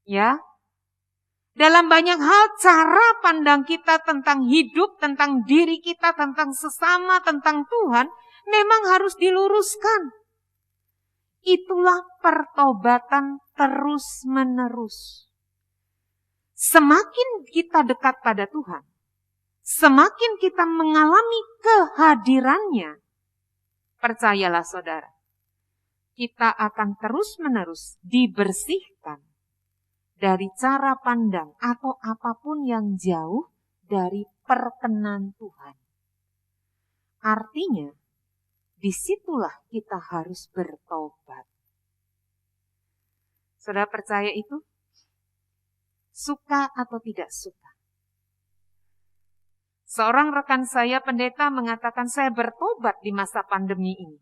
Ya. Dalam banyak hal cara pandang kita tentang hidup, tentang diri kita, tentang sesama, tentang Tuhan memang harus diluruskan. Itulah pertobatan terus-menerus. Semakin kita dekat pada Tuhan, semakin kita mengalami kehadirannya, percayalah saudara, kita akan terus-menerus dibersihkan dari cara pandang atau apapun yang jauh dari perkenan Tuhan. Artinya, disitulah kita harus bertobat. Saudara percaya itu? Suka atau tidak suka? Seorang rekan saya pendeta mengatakan saya bertobat di masa pandemi ini.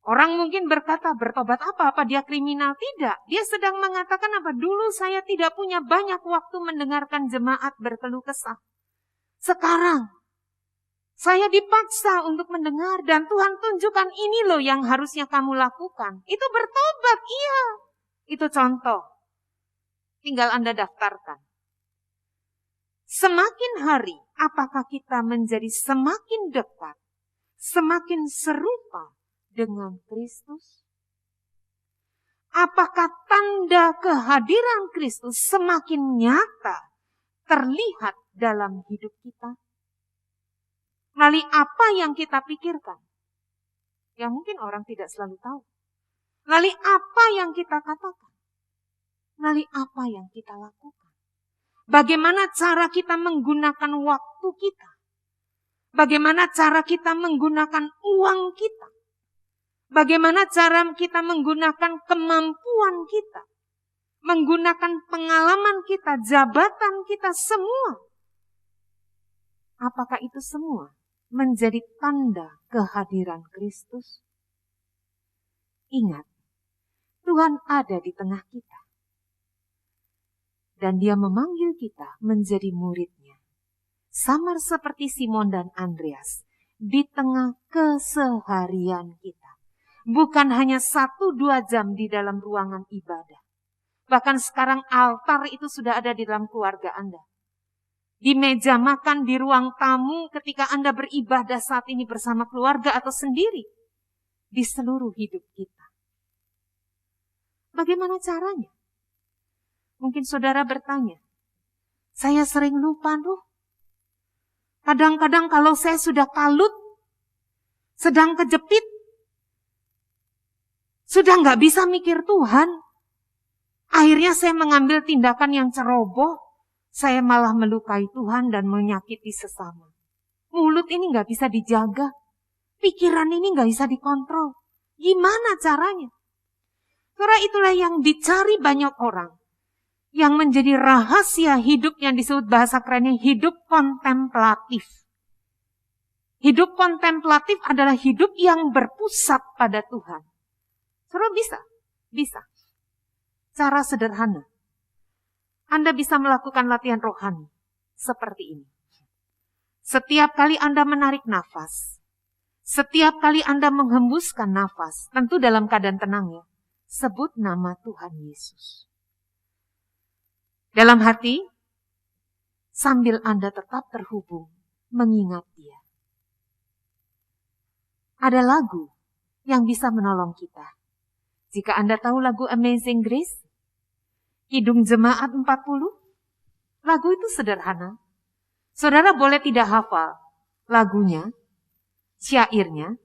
Orang mungkin berkata, bertobat apa? Apa dia kriminal? Tidak. Dia sedang mengatakan apa? Dulu saya tidak punya banyak waktu mendengarkan jemaat berkeluh kesah. Sekarang, saya dipaksa untuk mendengar dan Tuhan tunjukkan ini loh yang harusnya kamu lakukan. Itu bertobat, iya. Itu contoh. Tinggal Anda daftarkan. Semakin hari, apakah kita menjadi semakin dekat, semakin serupa dengan Kristus? Apakah tanda kehadiran Kristus semakin nyata terlihat dalam hidup kita? Melalui apa yang kita pikirkan? Yang mungkin orang tidak selalu tahu. Melalui apa yang kita katakan? Melalui apa yang kita lakukan? Bagaimana cara kita menggunakan waktu kita? Bagaimana cara kita menggunakan uang kita? Bagaimana cara kita menggunakan kemampuan kita? Menggunakan pengalaman kita, jabatan kita semua. Apakah itu semua menjadi tanda kehadiran Kristus? Ingat, Tuhan ada di tengah kita. Dan Dia memanggil kita menjadi murid-Nya. Samar seperti Simon dan Andreas di tengah keseharian kita. Bukan hanya 1-2 jam di dalam ruangan ibadah. Bahkan sekarang altar itu sudah ada di dalam keluarga Anda. Di meja makan, di ruang tamu ketika Anda beribadah saat ini bersama keluarga atau sendiri. Di seluruh hidup kita. Bagaimana caranya? Mungkin saudara bertanya, saya sering lupa loh. Kadang-kadang kalau saya sudah kalut, sedang kejepit, sudah nggak bisa mikir Tuhan. Akhirnya saya mengambil tindakan yang ceroboh. Saya malah melukai Tuhan dan menyakiti sesama. Mulut ini nggak bisa dijaga. Pikiran ini nggak bisa dikontrol. Gimana caranya? Karena itulah yang dicari banyak orang. Yang menjadi rahasia hidup yang disebut bahasa kerennya hidup kontemplatif. Hidup kontemplatif adalah hidup yang berpusat pada Tuhan. Saudara bisa. Cara sederhana. Anda bisa melakukan latihan rohani seperti ini. Setiap kali Anda menarik nafas, setiap kali Anda menghembuskan nafas, tentu dalam keadaan tenang ya, sebut nama Tuhan Yesus. Dalam hati, sambil Anda tetap terhubung, mengingat Dia. Ada lagu yang bisa menolong kita. Jika Anda tahu lagu Amazing Grace, Kidung Jemaat 40, lagu itu sederhana. Saudara boleh tidak hafal lagunya, syairnya,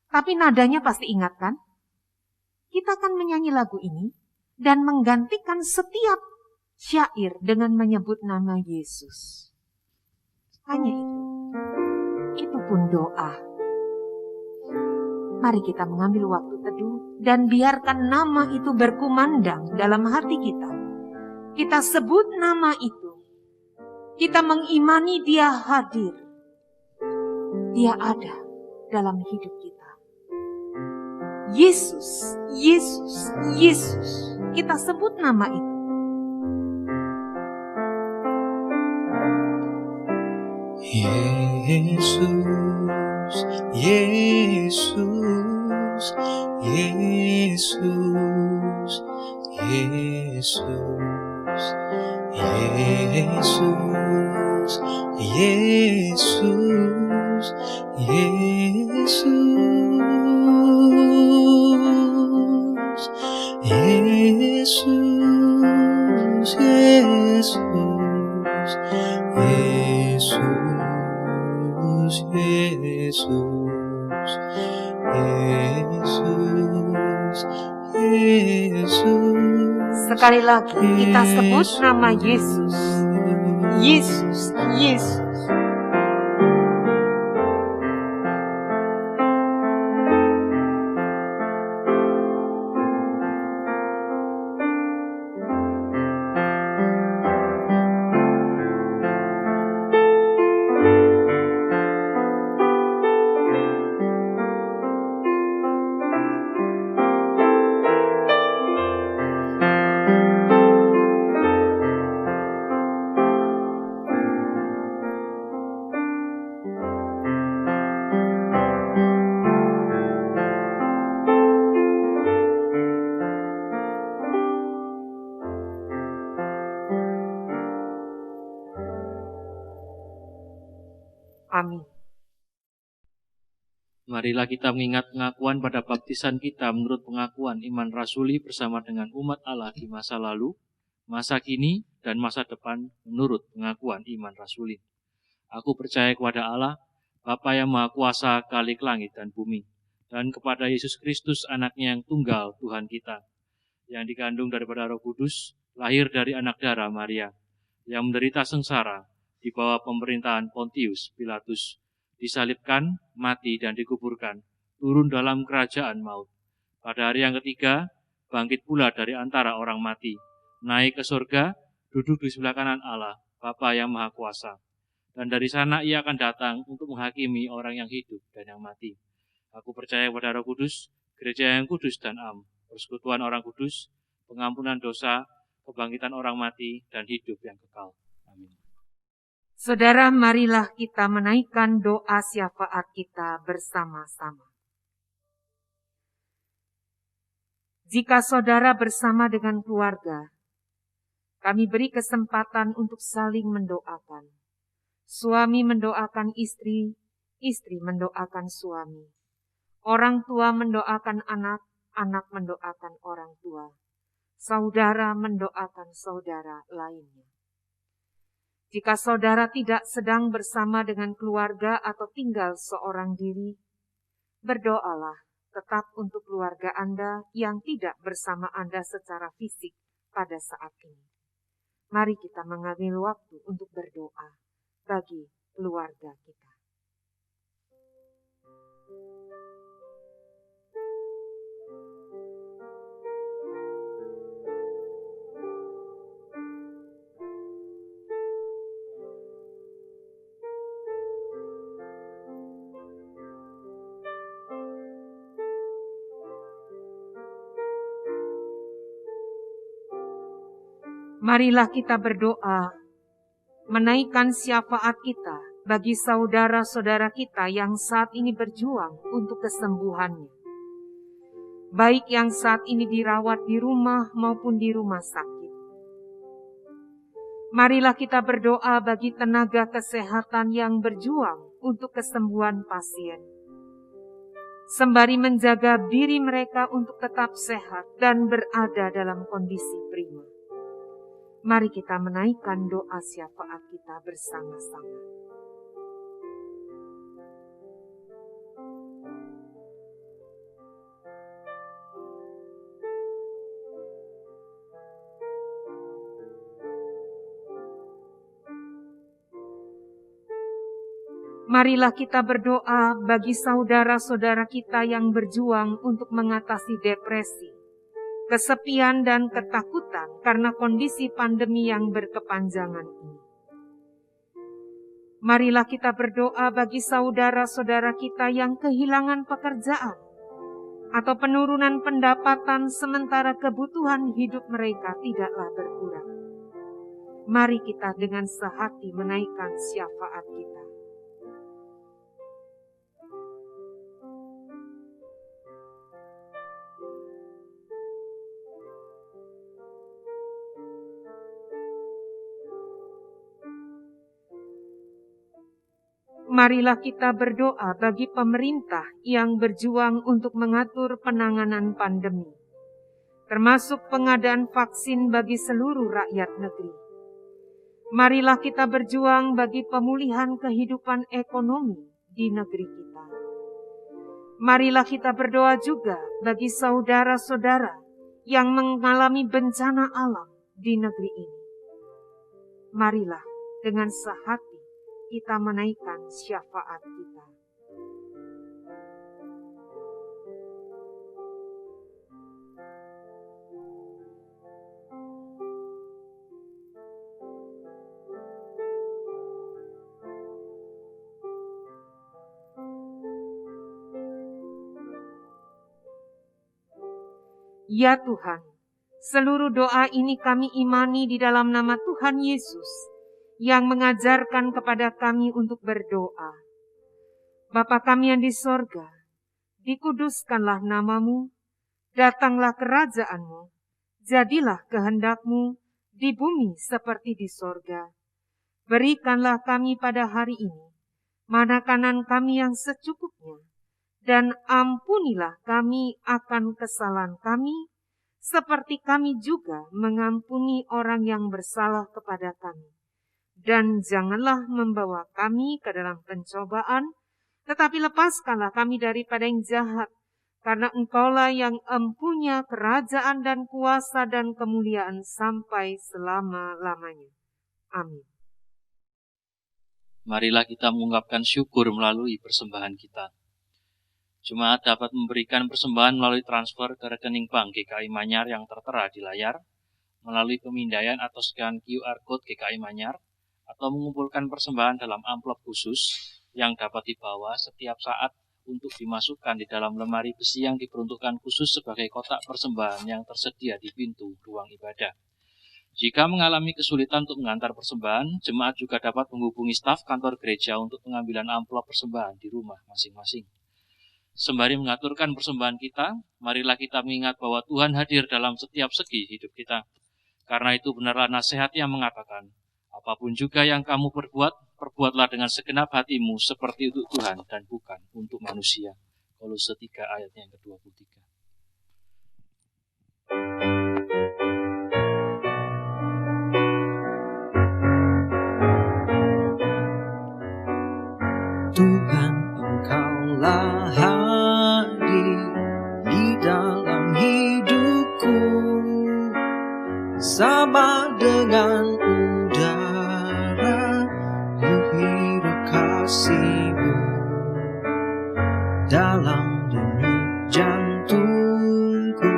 tapi nadanya pasti ingat kan? Kita akan menyanyi lagu ini dan menggantikan setiap syair dengan menyebut nama Yesus. Hanya itu. Itu pun doa. Mari kita mengambil waktu teduh dan biarkan nama itu berkumandang dalam hati kita. Kita sebut nama itu. Kita mengimani Dia hadir. Dia ada dalam hidup kita. Yesus, Yesus, Yesus. Kita sebut nama itu. Yesus, Yesus, Yesus, Yesus, Yesus, Yesus, Yesus, Yesus, Yesus, Yesus, Yesus, Yesus, Yesus. Sekali lagi kita sebut nama Yesus. Yesus, Yesus. Amin. Marilah kita mengingat pengakuan pada baptisan kita menurut pengakuan iman rasuli bersama dengan umat Allah di masa lalu, masa kini, dan masa depan menurut pengakuan iman rasuli. Aku percaya kepada Allah, Bapa yang Maha Kuasa, Khalik langit dan bumi, dan kepada Yesus Kristus, anaknya yang tunggal, Tuhan kita, yang dikandung daripada Roh Kudus, lahir dari anak darah Maria, yang menderita sengsara di bawah pemerintahan Pontius Pilatus, disalibkan, mati, dan dikuburkan, turun dalam kerajaan maut. Pada hari yang ketiga, bangkit pula dari antara orang mati, naik ke surga, duduk di sebelah kanan Allah, Bapa yang Maha Kuasa. Dan dari sana ia akan datang untuk menghakimi orang yang hidup dan yang mati. Aku percaya kepada Roh Kudus, gereja yang kudus dan am, persekutuan orang kudus, pengampunan dosa, kebangkitan orang mati, dan hidup yang kekal. Amin. Saudara, marilah kita menaikkan doa syafaat kita bersama-sama. Jika saudara bersama dengan keluarga, kami beri kesempatan untuk saling mendoakan. Suami mendoakan istri, istri mendoakan suami. Orang tua mendoakan anak, anak mendoakan orang tua. Saudara mendoakan saudara lainnya. Jika saudara tidak sedang bersama dengan keluarga atau tinggal seorang diri, berdoalah tetap untuk keluarga Anda yang tidak bersama Anda secara fisik pada saat ini. Mari kita mengambil waktu untuk berdoa bagi keluarga kita. Marilah kita berdoa, menaikkan syafaat kita bagi saudara-saudara kita yang saat ini berjuang untuk kesembuhannya. Baik yang saat ini dirawat di rumah maupun di rumah sakit. Marilah kita berdoa bagi tenaga kesehatan yang berjuang untuk kesembuhan pasien. Sembari menjaga diri mereka untuk tetap sehat dan berada dalam kondisi prima. Mari kita menaikkan doa syafaat kita bersama-sama. Marilah kita berdoa bagi saudara-saudara kita yang berjuang untuk mengatasi depresi, kesepian dan ketakutan karena kondisi pandemi yang berkepanjangan ini. Marilah kita berdoa bagi saudara-saudara kita yang kehilangan pekerjaan atau penurunan pendapatan sementara kebutuhan hidup mereka tidaklah berkurang. Mari kita dengan sehati menaikkan syafaat kita. Marilah kita berdoa bagi pemerintah yang berjuang untuk mengatur penanganan pandemi, termasuk pengadaan vaksin bagi seluruh rakyat negeri. Marilah kita berjuang bagi pemulihan kehidupan ekonomi di negeri kita. Marilah kita berdoa juga bagi saudara-saudara yang mengalami bencana alam di negeri ini. Marilah dengan sehati kita menaikkan syafaat kita. Ya Tuhan, seluruh doa ini kami imani di dalam nama Tuhan Yesus, yang mengajarkan kepada kami untuk berdoa. Bapa kami yang di sorga, dikuduskanlah namamu, datanglah kerajaanmu, jadilah kehendakmu di bumi seperti di sorga. Berikanlah kami pada hari ini makanan kami yang secukupnya, dan ampunilah kami akan kesalahan kami, seperti kami juga mengampuni orang yang bersalah kepada kami. Dan janganlah membawa kami ke dalam pencobaan, tetapi lepaskanlah kami daripada yang jahat, karena Engkaulah yang empunya kerajaan dan kuasa dan kemuliaan sampai selama-lamanya. Amin. marilah kita mengungkapkan syukur melalui persembahan kita. Jemaat dapat memberikan persembahan melalui transfer ke rekening bank GKI Manyar yang tertera di layar, melalui pemindaian atau scan QR Code GKI Manyar, atau mengumpulkan persembahan dalam amplop khusus yang dapat dibawa setiap saat untuk dimasukkan di dalam lemari besi yang diperuntukkan khusus sebagai kotak persembahan yang tersedia di pintu ruang ibadah. Jika mengalami kesulitan untuk mengantar persembahan, jemaat juga dapat menghubungi staf kantor gereja untuk pengambilan amplop persembahan di rumah masing-masing. Sembari mengaturkan persembahan kita, marilah kita mengingat bahwa Tuhan hadir dalam setiap segi hidup kita. Karena itu benarlah nasihat yang mengatakan, apapun juga yang kamu perbuatlah dengan segenap hatimu seperti untuk Tuhan dan bukan untuk manusia. Kolose 3 ayat yang ke-23. Tuhan, Engkaulah hadir di dalam hidupku, sama dengan udara, hirup kasih-Mu dalam denyut jantungku.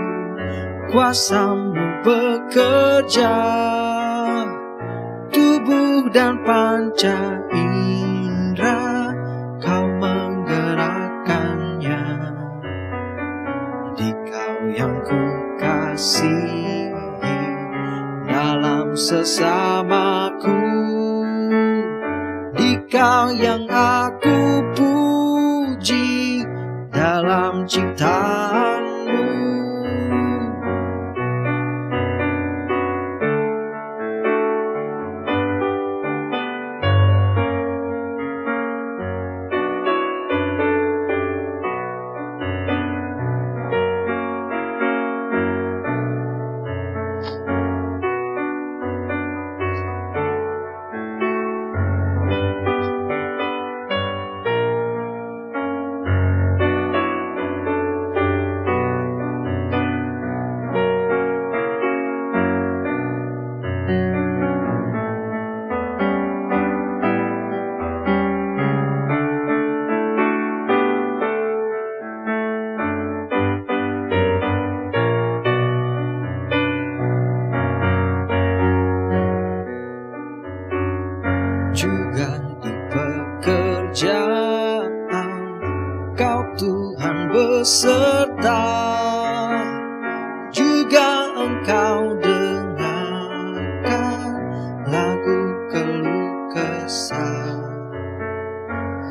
Kuasa-Mu bekerja, tubuh dan panca indera Kau menggerakkannya. Di Kau yang ku kasihi dalam sesamaku, di Kau yang aku puji dalam ciptaan-Mu. Juga di pekerjaan Kau Tuhan beserta, juga Engkau dengarkan lagu keluh kesah,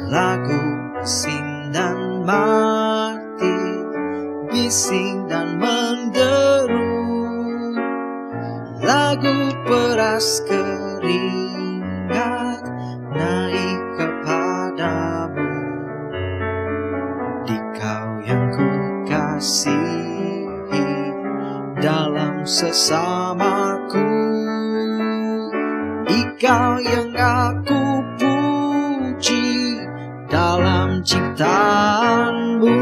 lagu asinan mati, bising dan menderu, lagu peras keringat naik kepadamu. Di Kau yang ku kasihi dalam sesamaku, di Kau yang aku puji dalam ciptaan-Mu.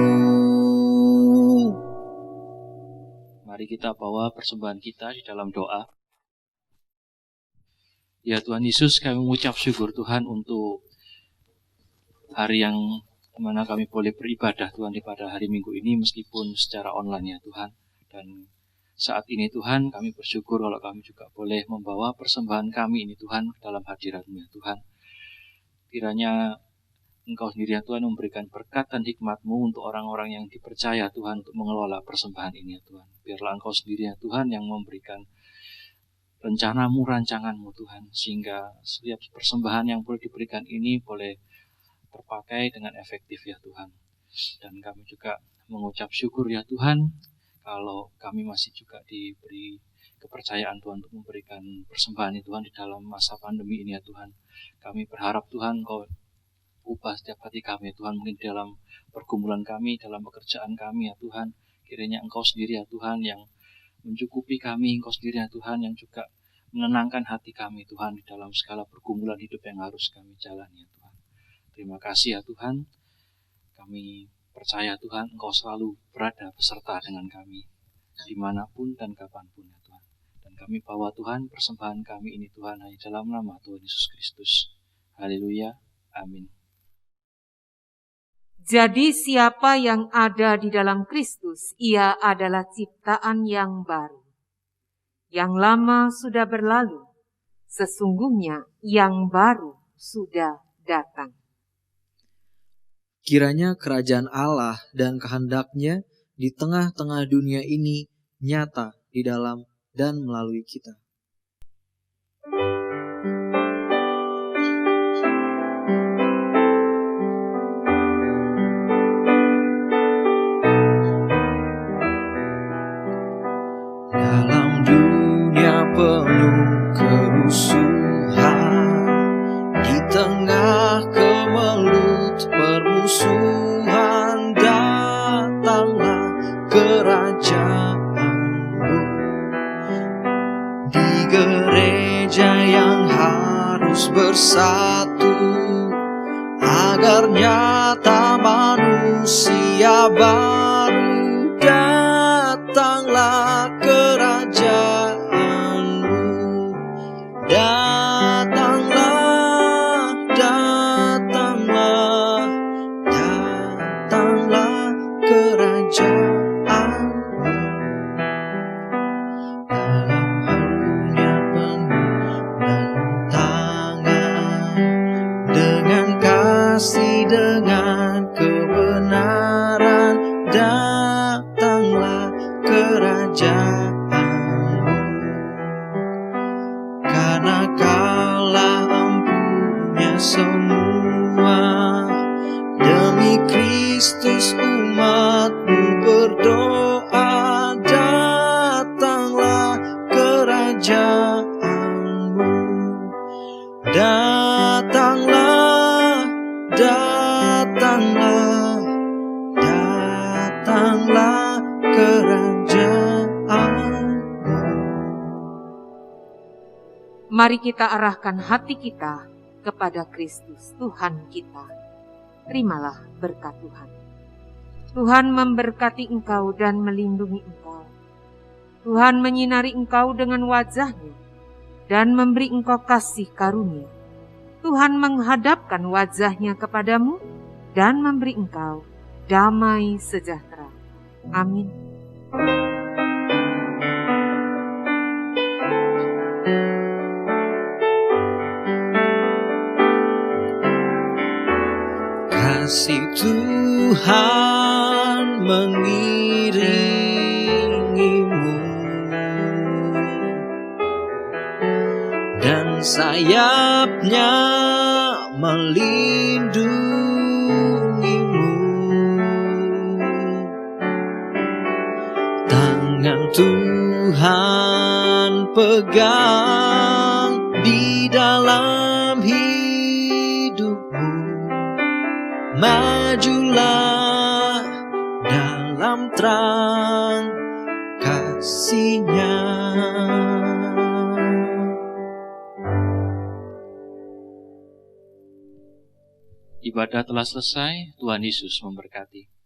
Mari kita bawa persembahan kita di dalam doa. Ya Tuhan Yesus, kami mengucap syukur Tuhan untuk hari yang mana kami boleh beribadah Tuhan pada hari Minggu ini meskipun secara online ya Tuhan. Dan saat ini Tuhan kami bersyukur kalau kami juga boleh membawa persembahan kami ini Tuhan dalam hadirat-Mu ya Tuhan. Kiranya Engkau sendiri ya Tuhan memberikan berkat dan hikmat-Mu untuk orang-orang yang dipercaya Tuhan untuk mengelola persembahan ini ya Tuhan. Biarlah Engkau sendiri ya Tuhan yang memberikan rencana-Mu, rancangan-Mu Tuhan, sehingga setiap persembahan yang boleh diberikan ini boleh terpakai dengan efektif ya Tuhan. Dan kami juga mengucap syukur ya Tuhan, kalau kami masih juga diberi kepercayaan Tuhan untuk memberikan persembahan ini Tuhan di dalam masa pandemi ini ya Tuhan. Kami berharap Tuhan Engkau ubah setiap hati kami ya Tuhan, mungkin dalam pergumulan kami, dalam pekerjaan kami ya Tuhan. Kiranya Engkau sendiri ya Tuhan yang mencukupi kami, Engkau sendiri ya Tuhan yang juga menenangkan hati kami Tuhan di dalam segala pergumulan hidup yang harus kami jalani ya Tuhan. Terima kasih ya Tuhan, kami percaya Tuhan Engkau selalu berada beserta dengan kami dimanapun dan kapanpun ya Tuhan. Dan kami bawa Tuhan persembahan kami ini Tuhan hanya dalam nama Tuhan Yesus Kristus. Haleluya. Amin. Jadi siapa yang ada di dalam Kristus, ia adalah ciptaan yang baru. Yang lama sudah berlalu, sesungguhnya yang baru sudah datang. Kiranya kerajaan Allah dan kehendak-Nya di tengah-tengah dunia ini nyata di dalam dan melalui kita. Dalam dunia penuh kerusuhan, di tengah kemelut permusuhan, datanglah kerajaanmu. Di gereja yang harus bersatu, agar nyata manusia baru, datanglah kerajaanmu. Datanglah, datanglah, datanglah kerajaanmu. Dalam harunya penuh bentangan, dengan kasih, dengan kebenaran, datanglah kerajaanmu. Karena Kaulah ampunya semua, demi Kristus umat-Mu berdoa, datanglah kerajaanmu. Datanglah, datanglah, datanglah kerajaanmu. Mari kita arahkan hati kita kepada Kristus Tuhan kita. Terimalah berkat Tuhan. Tuhan memberkati engkau dan melindungi engkau. Tuhan menyinari engkau dengan wajah-Nya dan memberi engkau kasih karunia. Tuhan menghadapkan wajah-Nya kepadamu dan memberi engkau damai sejahtera. Amin. Kasih Tuhan mengiringimu, dan sayap-Nya melindungimu. Tangan Tuhan pegang di dalam hidupmu. Majulah dalam terang kasih-Nya. Ibadah telah selesai. Tuhan Yesus memberkati.